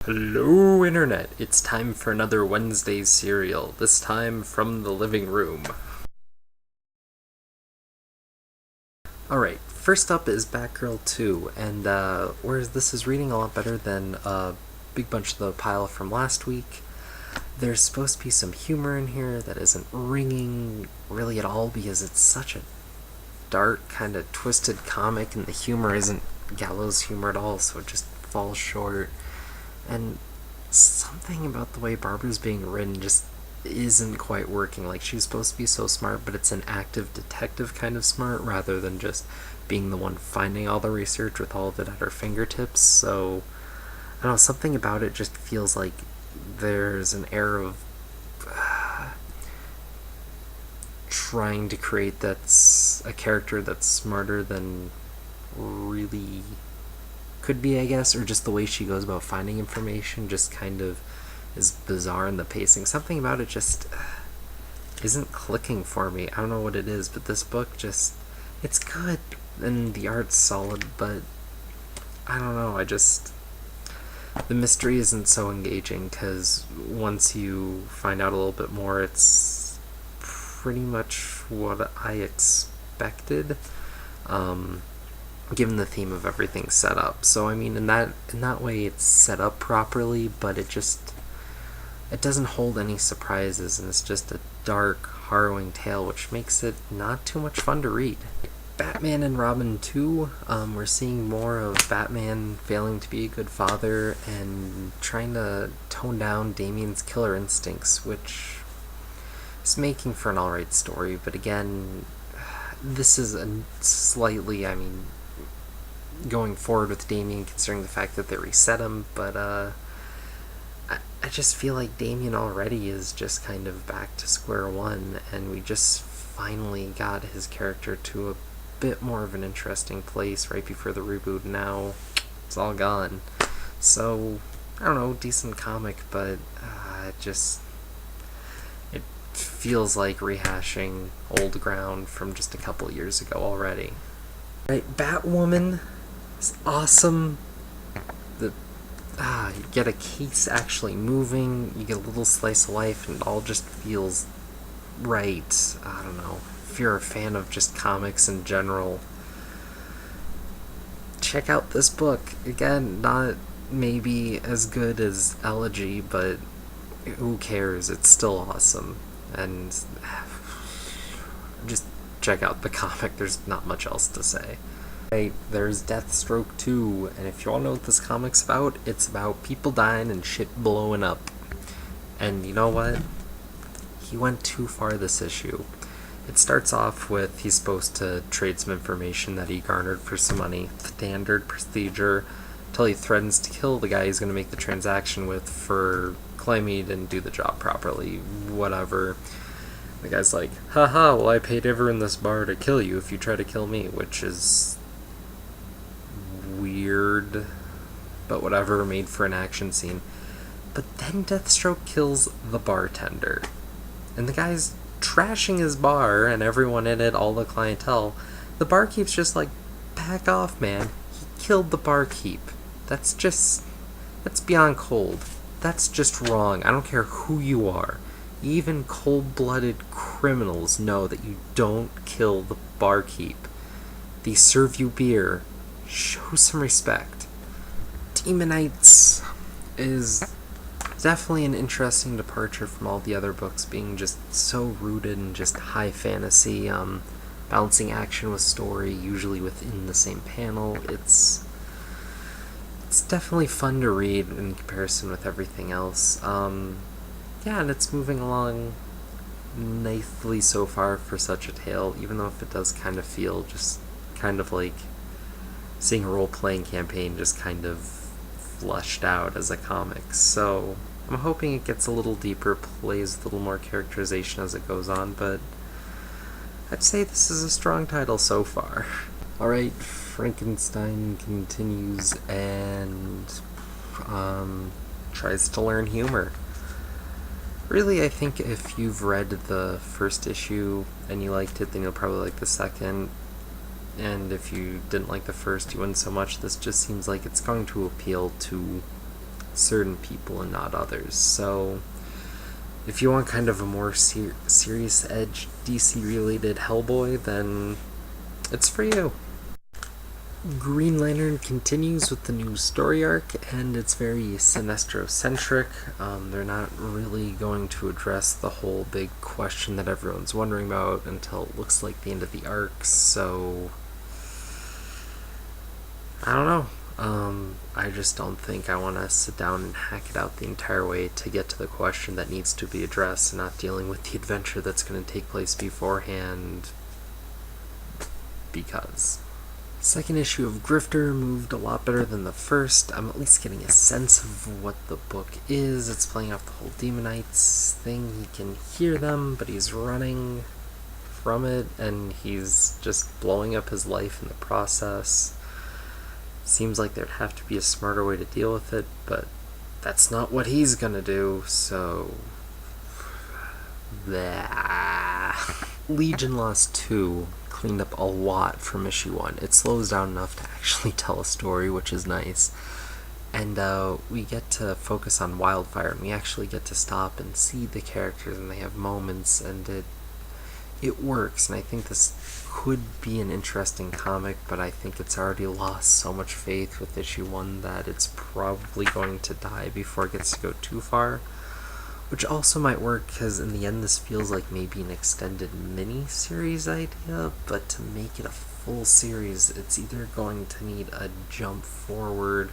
Hello Internet, it's time for another Wednesday serial, this time from the living room. Alright, first up is Batgirl 2, and whereas this is reading a lot better than a big bunch of the pile from last week, there's supposed to be some humor in here that isn't ringing really at all because it's such a dark, kind of twisted comic and the humor isn't gallows humor at all, so it just falls short. And something about the way Barbara's being written just isn't quite working. Like, she's supposed to be so smart, but it's an active detective kind of smart rather than just being the one finding all the research with all of it at her fingertips. So, I don't know, something about it just feels like there's an air of trying to create that's a character that's smarter than really could be, I guess, or just the way she goes about finding information just kind of is bizarre in the pacing. Something about it just isn't clicking for me. I don't know what it is, but this book just, it's good and the art's solid, but I don't know, the mystery isn't so engaging because once you find out a little bit more, it's pretty much what I expected. Given the theme of everything set up. So I mean, in that way it's set up properly, but it doesn't hold any surprises, and it's just a dark, harrowing tale, which makes it not too much fun to read. Batman and Robin 2, we're seeing more of Batman failing to be a good father and trying to tone down Damian's killer instincts, which is making for an alright story, but again, this is a slightly, going forward with Damian, considering the fact that they reset him, but I just feel like Damian already is just kind of back to square one, and we just finally got his character to a bit more of an interesting place right before the reboot. Now it's all gone. So, I don't know, decent comic, but it feels like rehashing old ground from just a couple years ago already. Right, Batwoman, it's awesome. You get a case actually moving, you get a little slice of life, and it all just feels right. I don't know. If you're a fan of just comics in general, check out this book. Again, not maybe as good as Elegy, but who cares? It's still awesome. And just check out the comic. There's not much else to say. Right, there's Deathstroke 2, and if you all know what this comic's about, it's about people dying and shit blowing up. And you know what? He went too far this issue. It starts off with he's supposed to trade some information that he garnered for some money. Standard procedure, until he threatens to kill the guy he's going to make the transaction with for claiming he didn't do the job properly. Whatever. The guy's like, haha, well I paid everyone in this bar to kill you if you try to kill me, which is weird, but whatever, made for an action scene. But then Deathstroke kills the bartender, and the guy's trashing his bar and everyone in it, all the clientele. The barkeep's just like, back off, man. He killed the barkeep. That's beyond cold. That's just wrong. I don't care who you are. Even cold-blooded criminals know that you don't kill the barkeep. They serve you beer. Show some respect. Deamon Knights is definitely an interesting departure from all the other books, being just so rooted in just high fantasy, balancing action with story, usually within the same panel. It's definitely fun to read in comparison with everything else. And it's moving along nicely so far for such a tale, even though if it does kind of feel just kind of like seeing a role-playing campaign just kind of flushed out as a comic. So I'm hoping it gets a little deeper, plays a little more characterization as it goes on, but I'd say this is a strong title so far. Alright, Frankenstein continues and tries to learn humor. Really, I think if you've read the first issue and you liked it, then you'll probably like the second. And if you didn't like the first, you wouldn't so much. This just seems like it's going to appeal to certain people and not others. So if you want kind of a more serious edge DC related Hellboy, then it's for you. Green Lantern continues with the new story arc, and it's very Sinestro-centric. They're not really going to address the whole big question that everyone's wondering about until it looks like the end of the arc, so I don't know. I just don't think I want to sit down and hack it out the entire way to get to the question that needs to be addressed, and not dealing with the adventure that's going to take place beforehand, because second issue of Grifter moved a lot better than the first. I'm at least getting a sense of what the book is. It's playing off the whole Deamon Knights thing. He can hear them, but he's running from it, and he's just blowing up his life in the process. Seems like there'd have to be a smarter way to deal with it, but that's not what he's gonna do, so blah. Legion Lost 2 cleaned up a lot from issue 1. It slows down enough to actually tell a story, which is nice. And we get to focus on Wildfire, and we actually get to stop and see the characters, and they have moments, and it works. And I think this could be an interesting comic, but I think it's already lost so much faith with issue 1 that it's probably going to die before it gets to go too far. Which also might work, because in the end this feels like maybe an extended mini-series idea, but to make it a full series, it's either going to need a jump forward,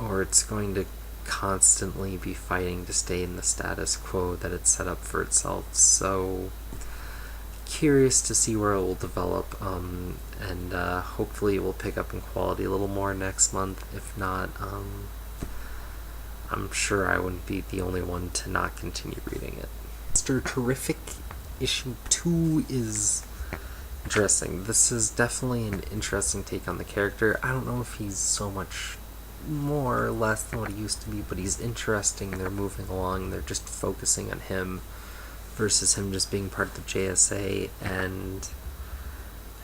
or it's going to constantly be fighting to stay in the status quo that it's set up for itself. So curious to see where it will develop, and hopefully it will pick up in quality a little more next month. If not, I'm sure I wouldn't be the only one to not continue reading it. Mr. Terrific issue 2 is interesting. This is definitely an interesting take on the character. I don't know if he's so much more or less than what he used to be, but he's interesting. They're moving along, they're just focusing on him versus him just being part of the JSA, and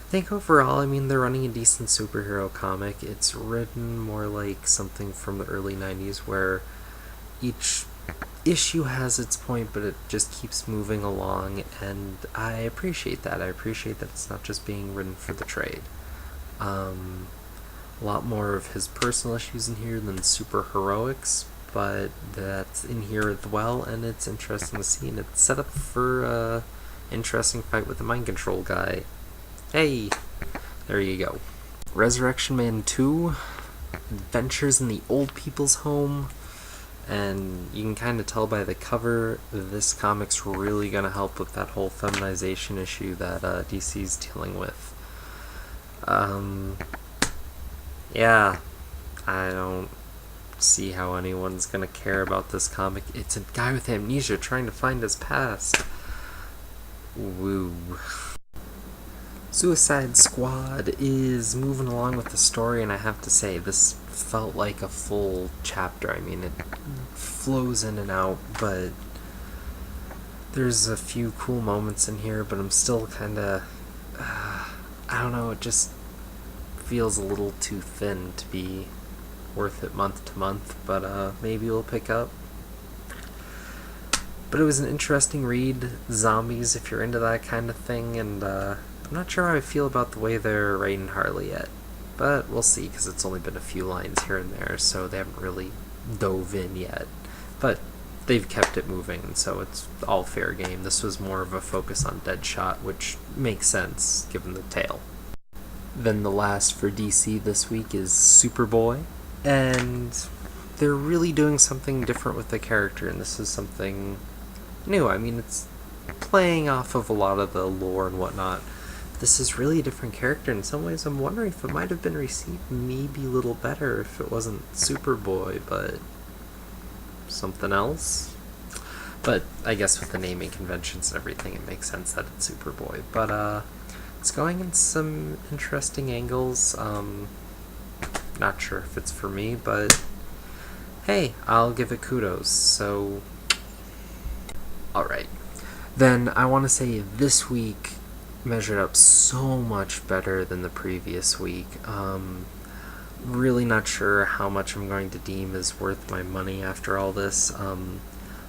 I think overall, I mean, they're running a decent superhero comic. It's written more like something from the early 90s where each issue has its point, but it just keeps moving along, and I appreciate that. I appreciate that it's not just being written for the trade. A lot more of his personal issues in here than super heroics, but that's in here as well, and it's interesting to see, and it's set up for an interesting fight with the mind control guy. Hey, there you go. Resurrection Man 2, Adventures in the Old People's Home, and you can kind of tell by the cover, this comic's really going to help with that whole feminization issue that DC's dealing with. Yeah, I don't see how anyone's going to care about this comic. It's a guy with amnesia trying to find his past. Woo. Suicide Squad is moving along with the story, and I have to say, this felt like a full chapter. I mean, it flows in and out, but there's a few cool moments in here, but I'm still kind of, I don't know, it just feels a little too thin to be worth it month to month, but maybe we'll pick up. But it was an interesting read, zombies, if you're into that kind of thing, and I'm not sure how I feel about the way they're writing Harley yet, but we'll see, because it's only been a few lines here and there, so they haven't really dove in yet. But they've kept it moving, so it's all fair game. This was more of a focus on Deadshot, which makes sense, given the tale. Then the last for DC this week is Superboy, and they're really doing something different with the character, and this is something new. I mean, it's playing off of a lot of the lore and whatnot. This is really a different character. In some ways, I'm wondering if it might have been received maybe a little better if it wasn't Superboy, but something else. But I guess with the naming conventions and everything, it makes sense that it's Superboy. But it's going in some interesting angles. Not sure if it's for me, but hey, I'll give it kudos. So, alright. Then I want to say this week measured up so much better than the previous week. really not sure how much I'm going to deem is worth my money after all this.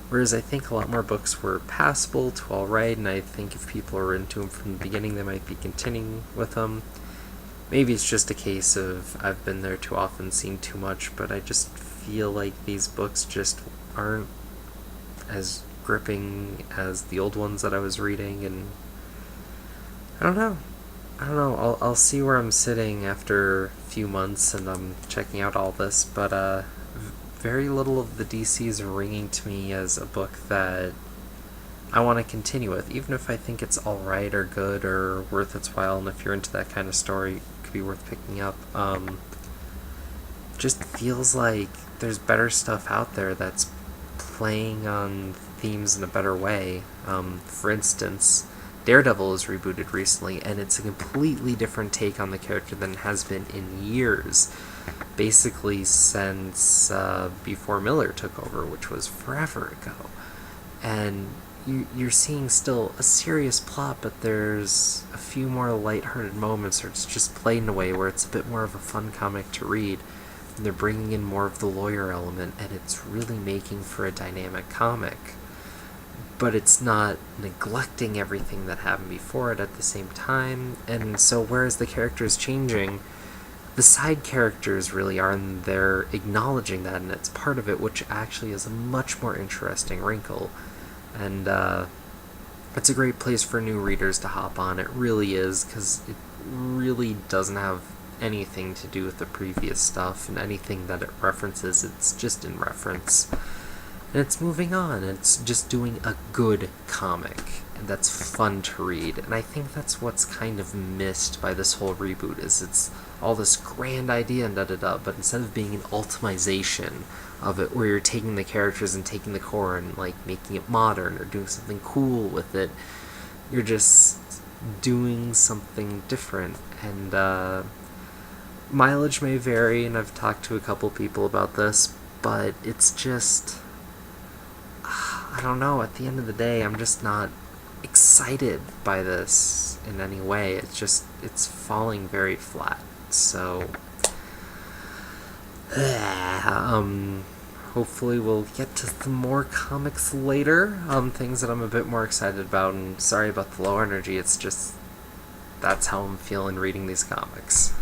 Whereas I think a lot more books were passable to alright, and I think if people are into them from the beginning, they might be continuing with them. Maybe it's just a case of I've been there too often, seen too much, but I just feel like these books just aren't as gripping as the old ones that I was reading, and I don't know. I'll see where I'm sitting after a few months and I'm checking out all this, but very little of the DC is ringing to me as a book that I want to continue with, even if I think it's alright or good or worth its while, and if you're into that kind of story, it could be worth picking up. Just feels like there's better stuff out there that's playing on themes in a better way. For instance, Daredevil was rebooted recently, and it's a completely different take on the character than it has been in years. Basically since before Miller took over, which was forever ago. And you're seeing still a serious plot, but there's a few more lighthearted moments, or it's just played in a way where it's a bit more of a fun comic to read. And they're bringing in more of the lawyer element, and it's really making for a dynamic comic. But it's not neglecting everything that happened before it at the same time. And so whereas the character is changing, the side characters really are, and they're acknowledging that, and it's part of it, which actually is a much more interesting wrinkle. And it's a great place for new readers to hop on. It really is, because it really doesn't have anything to do with the previous stuff, and anything that it references, it's just in reference. And it's moving on, and it's just doing a good comic, and that's fun to read. And I think that's what's kind of missed by this whole reboot, is it's all this grand idea and da-da-da, but instead of being an ultimization of it, where you're taking the characters and taking the core and like making it modern or doing something cool with it, you're just doing something different. And mileage may vary, and I've talked to a couple people about this, but it's just, I don't know, at the end of the day, I'm just not excited by this in any way. It's falling very flat. So hopefully we'll get to some more comics later, things that I'm a bit more excited about, and sorry about the low energy, it's just, that's how I'm feeling reading these comics.